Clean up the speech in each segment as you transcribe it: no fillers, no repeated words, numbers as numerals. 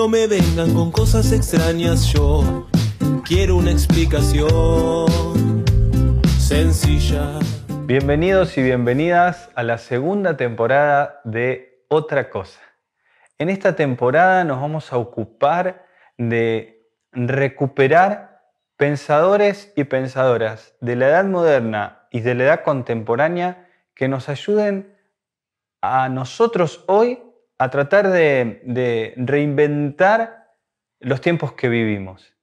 No me vengan con cosas extrañas, yo quiero una explicación sencilla. Bienvenidos y bienvenidas a la segunda temporada de Otra Cosa. En esta temporada nos vamos a ocupar de recuperar pensadores y pensadoras de la edad moderna y de la edad contemporánea que nos ayuden a nosotros hoy a tratar de reinventar los tiempos que vivimos.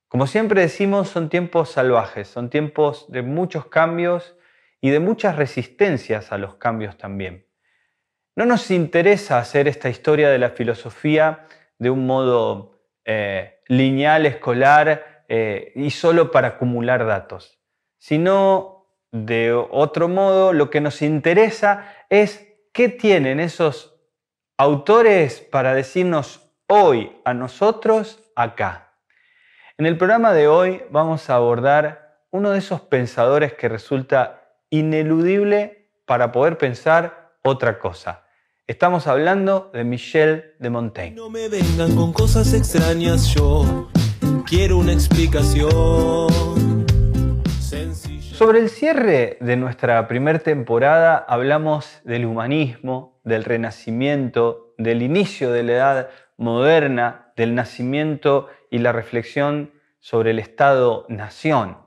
Como siempre decimos, son tiempos salvajes, son tiempos de muchos cambios y de muchas resistencias a los cambios también. No nos interesa hacer esta historia de la filosofía de un modo lineal, escolar y solo para acumular datos, sino de otro modo lo que nos interesa es qué tienen esos autores para decirnos hoy a nosotros acá. En el programa de hoy vamos a abordar uno de esos pensadores que resulta ineludible para poder pensar otra cosa. Estamos hablando de Michel de Montaigne. No me vengan con cosas extrañas, yo quiero una explicación sencilla. Sobre el cierre de nuestra primera temporada hablamos del humanismo, del renacimiento, del inicio de la edad moderna, del nacimiento y la reflexión sobre el Estado-nación.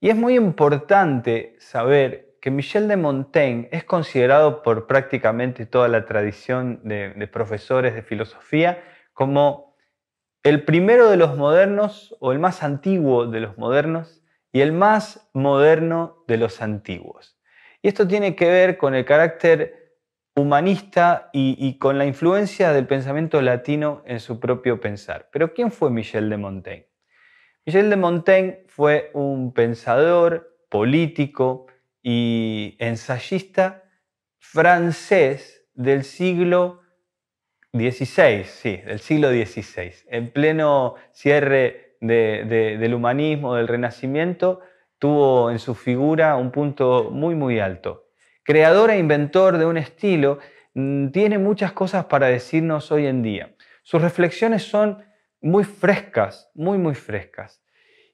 Y es muy importante saber que Michel de Montaigne es considerado por prácticamente toda la tradición de profesores de filosofía como el primero de los modernos o el más antiguo de los modernos y el más moderno de los antiguos. Y esto tiene que ver con el carácter humanista y con la influencia del pensamiento latino en su propio pensar. Pero ¿quién fue Michel de Montaigne? Michel de Montaigne fue un pensador, político y ensayista francés del siglo XVI, en pleno cierre del humanismo, del Renacimiento, tuvo en su figura un punto muy alto. Creador e inventor de un estilo, tiene muchas cosas para decirnos hoy en día. Sus reflexiones son muy frescas, muy frescas.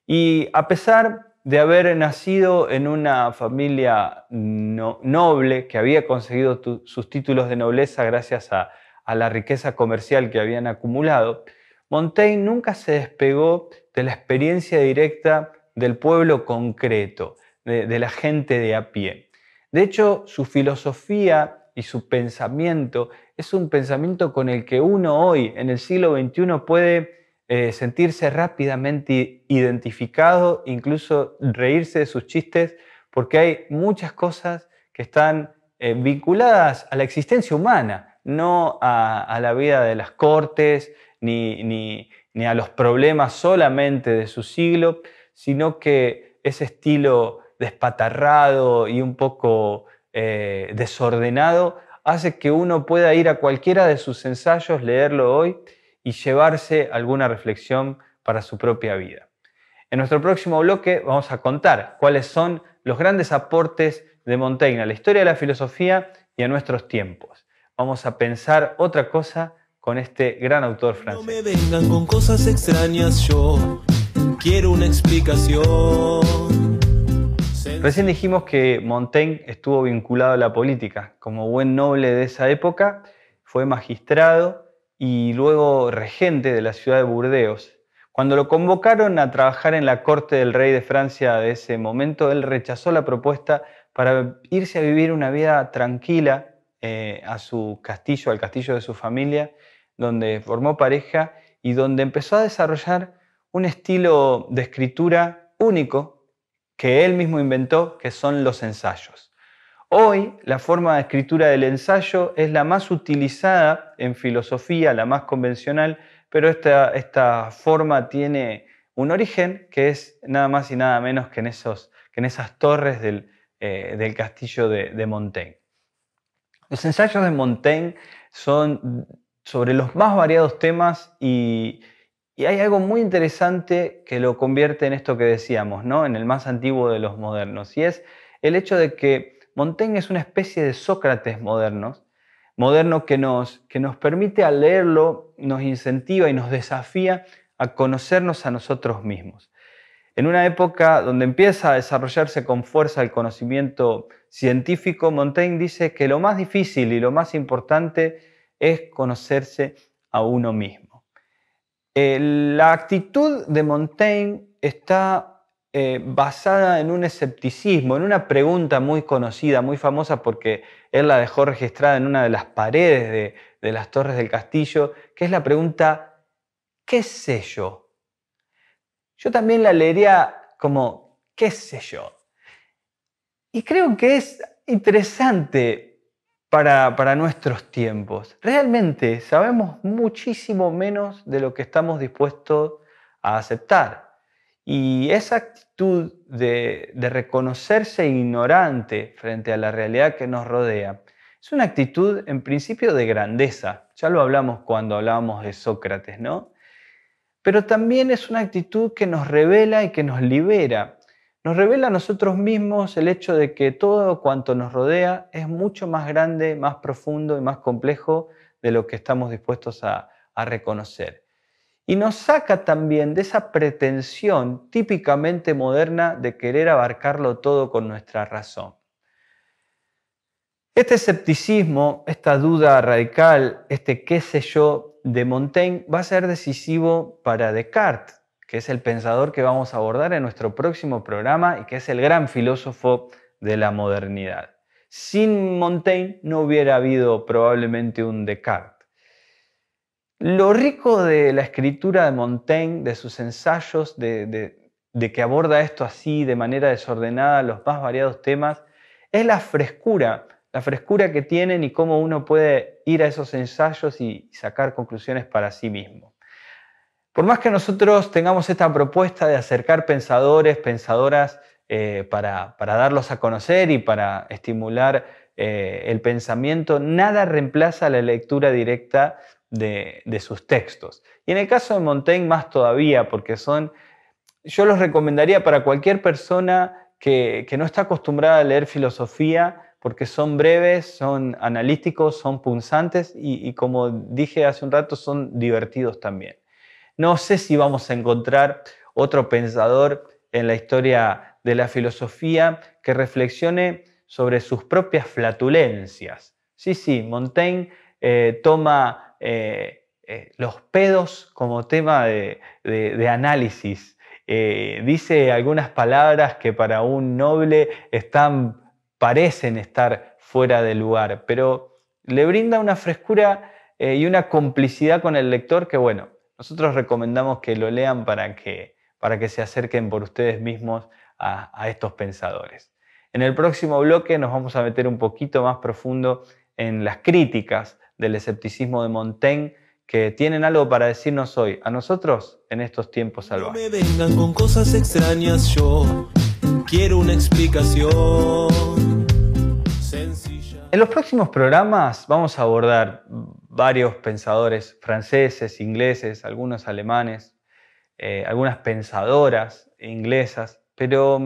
Y a pesar de haber nacido en una familia noble, que había conseguido sus títulos de nobleza gracias a la riqueza comercial que habían acumulado, Montaigne nunca se despegó de la experiencia directa del pueblo concreto, de la gente de a pie. De hecho, su filosofía y su pensamiento es un pensamiento con el que uno hoy, en el siglo XXI, puede sentirse rápidamente identificado, incluso reírse de sus chistes, porque hay muchas cosas que están vinculadas a la existencia humana, no a la vida de las cortes, ni a los problemas solamente de su siglo, sino que ese estilo despatarrado y un poco desordenado hace que uno pueda ir a cualquiera de sus ensayos, leerlo hoy y llevarse alguna reflexión para su propia vida. En nuestro próximo bloque vamos a contar cuáles son los grandes aportes de Montaigne a la historia de la filosofía y a nuestros tiempos. Vamos a pensar otra cosa con este gran autor francés. No me vengan con cosas extrañas, yo quiero una explicación sencilla. Recién dijimos que Montaigne estuvo vinculado a la política. Como buen noble de esa época, fue magistrado y luego regente de la ciudad de Burdeos. Cuando lo convocaron a trabajar en la corte del rey de Francia de ese momento, él rechazó la propuesta para irse a vivir una vida tranquila a su castillo, al castillo de su familia, donde formó pareja y donde empezó a desarrollar un estilo de escritura único que él mismo inventó, que son los ensayos. Hoy, la forma de escritura del ensayo es la más utilizada en filosofía, la más convencional, pero esta forma tiene un origen que es nada más y nada menos que en esas torres del castillo de Montaigne. Los ensayos de Montaigne son sobre los más variados temas y hay algo muy interesante que lo convierte en esto que decíamos, ¿no? En el más antiguo de los modernos, y es el hecho de que Montaigne es una especie de Sócrates modernos, moderno que nos permite al leerlo, nos incentiva y nos desafía a conocernos a nosotros mismos. En una época donde empieza a desarrollarse con fuerza el conocimiento científico, Montaigne dice que lo más difícil y lo más importante es conocerse a uno mismo. La actitud de Montaigne está basada en un escepticismo, en una pregunta muy conocida, muy famosa, porque él la dejó registrada en una de las paredes de las torres del castillo, que es la pregunta: ¿qué sé yo? Yo también la leería como ¿qué sé yo? Y creo que es interesante para nuestros tiempos. Realmente sabemos muchísimo menos de lo que estamos dispuestos a aceptar. Y esa actitud de reconocerse ignorante frente a la realidad que nos rodea es una actitud en principio de grandeza. Ya lo hablamos cuando hablábamos de Sócrates, ¿no? Pero también es una actitud que nos revela y que nos libera. Nos revela a nosotros mismos el hecho de que todo cuanto nos rodea es mucho más grande, más profundo y más complejo de lo que estamos dispuestos a reconocer. Y nos saca también de esa pretensión típicamente moderna de querer abarcarlo todo con nuestra razón. Este escepticismo, esta duda radical, este qué sé yo de Montaigne va a ser decisivo para Descartes, que es el pensador que vamos a abordar en nuestro próximo programa y que es el gran filósofo de la modernidad. Sin Montaigne no hubiera habido probablemente un Descartes. Lo rico de la escritura de Montaigne, de sus ensayos, de que aborda esto así de manera desordenada, los más variados temas, es la frescura que tienen y cómo uno puede ir a esos ensayos y sacar conclusiones para sí mismo. Por más que nosotros tengamos esta propuesta de acercar pensadores, pensadoras, para darlos a conocer y para estimular el pensamiento, nada reemplaza la lectura directa de sus textos. Y en el caso de Montaigne más todavía, porque yo los recomendaría para cualquier persona que no está acostumbrada a leer filosofía, porque son breves, son analíticos, son punzantes y como dije hace un rato, son divertidos también. No sé si vamos a encontrar otro pensador en la historia de la filosofía que reflexione sobre sus propias flatulencias. Sí, Montaigne toma los pedos como tema de análisis. Dice algunas palabras que para un noble parecen estar fuera de lugar, pero le brinda una frescura y una complicidad con el lector que, bueno, nosotros recomendamos que lo lean para que se acerquen por ustedes mismos a estos pensadores. En el próximo bloque nos vamos a meter un poquito más profundo en las críticas del escepticismo de Montaigne, que tienen algo para decirnos hoy, a nosotros, en estos tiempos salvajes. No me vengan con cosas extrañas, yo quiero una explicación sencilla. En los próximos programas vamos a abordar varios pensadores franceses, ingleses, algunos alemanes, algunas pensadoras inglesas, pero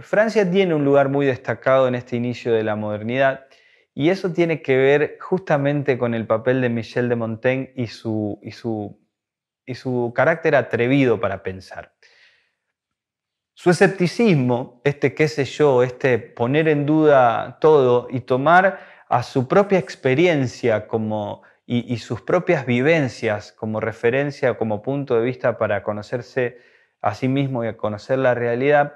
Francia tiene un lugar muy destacado en este inicio de la modernidad y eso tiene que ver justamente con el papel de Michel de Montaigne y su carácter atrevido para pensar. Su escepticismo, qué sé yo, poner en duda todo y tomar a su propia experiencia y sus propias vivencias como referencia, como punto de vista para conocerse a sí mismo y a conocer la realidad,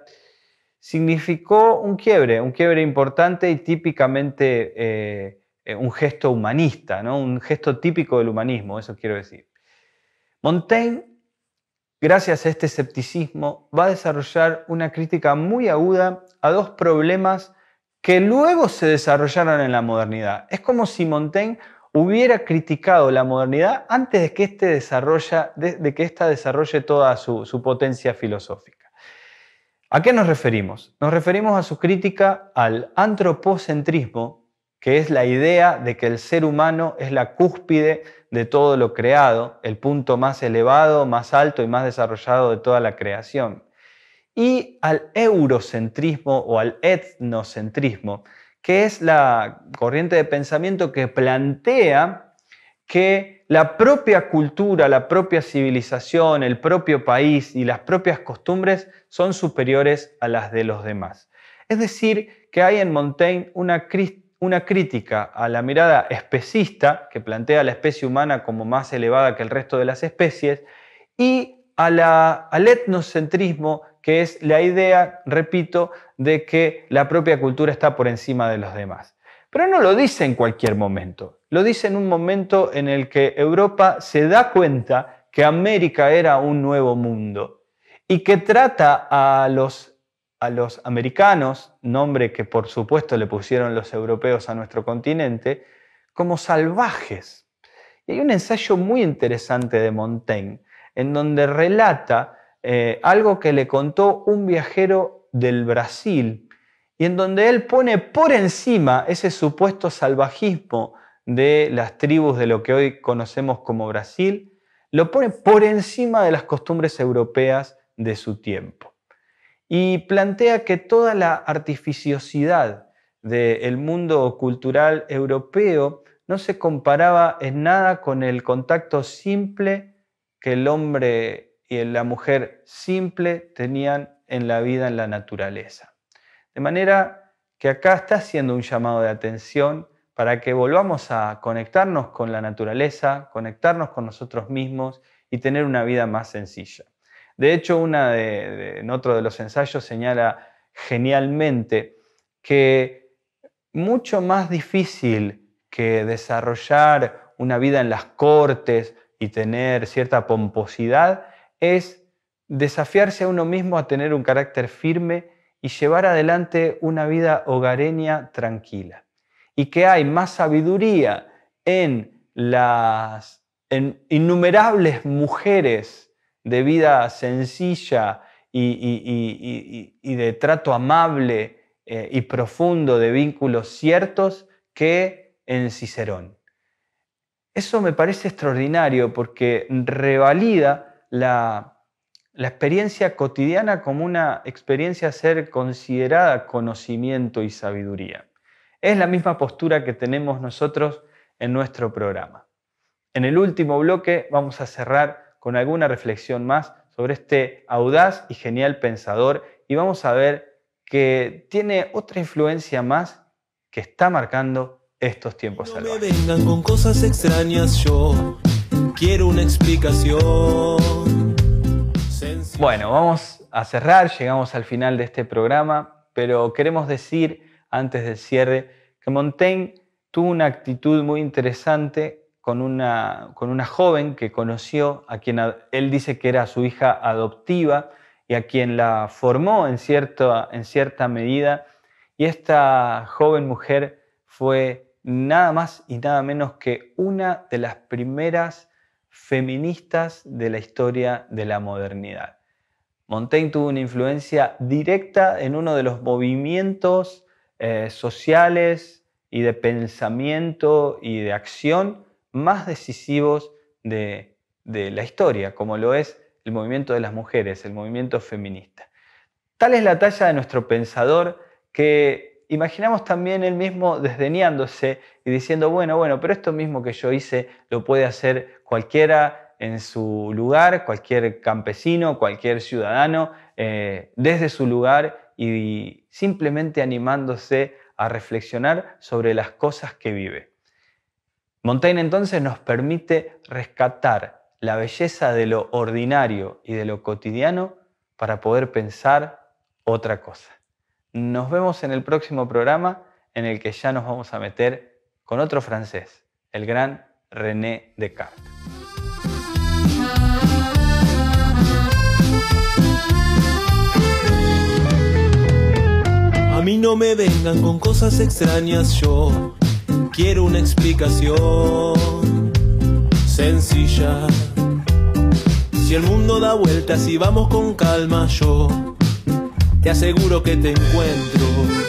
significó un quiebre importante y típicamente un gesto humanista, ¿no? Un gesto típico del humanismo, eso quiero decir. Montaigne, gracias a este escepticismo, va a desarrollar una crítica muy aguda a dos problemas que luego se desarrollaron en la modernidad. Es como si Montaigne hubiera criticado la modernidad antes de que ésta desarrolle toda su potencia filosófica. ¿A qué nos referimos? Nos referimos a su crítica al antropocentrismo, que es la idea de que el ser humano es la cúspide de todo lo creado, el punto más elevado, más alto y más desarrollado de toda la creación. Y al eurocentrismo o al etnocentrismo, que es la corriente de pensamiento que plantea que la propia cultura, la propia civilización, el propio país y las propias costumbres son superiores a las de los demás. Es decir, que hay en Montaigne una crítica a la mirada especista, que plantea a la especie humana como más elevada que el resto de las especies, y al etnocentrismo, que es la idea, repito, de que la propia cultura está por encima de los demás. Pero no lo dice en cualquier momento, lo dice en un momento en el que Europa se da cuenta que América era un nuevo mundo y que trata a los americanos, nombre que por supuesto le pusieron los europeos a nuestro continente, como salvajes. Y hay un ensayo muy interesante de Montaigne en donde relata algo que le contó un viajero del Brasil y en donde él pone por encima ese supuesto salvajismo de las tribus de lo que hoy conocemos como Brasil, lo pone por encima de las costumbres europeas de su tiempo. Y plantea que toda la artificiosidad del mundo cultural europeo no se comparaba en nada con el contacto simple que el hombre y la mujer simple tenían en la vida, en la naturaleza. De manera que acá está haciendo un llamado de atención para que volvamos a conectarnos con la naturaleza, conectarnos con nosotros mismos y tener una vida más sencilla. De hecho, en otro de los ensayos señala genialmente que mucho más difícil que desarrollar una vida en las cortes y tener cierta pomposidad es desafiarse a uno mismo a tener un carácter firme y llevar adelante una vida hogareña tranquila. Y que hay más sabiduría en innumerables mujeres de vida sencilla y de trato amable y profundo, de vínculos ciertos, que en Cicerón. Eso me parece extraordinario porque revalida la experiencia cotidiana como una experiencia a ser considerada conocimiento y sabiduría. Es la misma postura que tenemos nosotros en nuestro programa. En el último bloque vamos a cerrar con alguna reflexión más sobre este audaz y genial pensador y vamos a ver que tiene otra influencia más que está marcando estos tiempos salvajes. No me vengan con cosas extrañas, yo quiero una explicación. Bueno, vamos a cerrar, llegamos al final de este programa, pero queremos decir antes del cierre que Montaigne tuvo una actitud muy interesante con una joven que conoció, a quien él dice que era su hija adoptiva y a quien la formó en cierta medida. Y esta joven mujer fue nada más y nada menos que una de las primeras feministas de la historia de la modernidad. Montaigne tuvo una influencia directa en uno de los movimientos sociales y de pensamiento y de acción más decisivos de la historia, como lo es el movimiento de las mujeres, el movimiento feminista. Tal es la talla de nuestro pensador que imaginamos también él mismo desdeñándose y diciendo, bueno, pero esto mismo que yo hice lo puede hacer cualquiera en su lugar, cualquier campesino, cualquier ciudadano, desde su lugar y simplemente animándose a reflexionar sobre las cosas que vive. Montaigne entonces nos permite rescatar la belleza de lo ordinario y de lo cotidiano para poder pensar otra cosa. Nos vemos en el próximo programa en el que ya nos vamos a meter con otro francés, el gran René Descartes. A mí no me vengan con cosas extrañas, yo quiero una explicación sencilla. Si el mundo da vueltas y vamos con calma, yo te aseguro que te encuentro.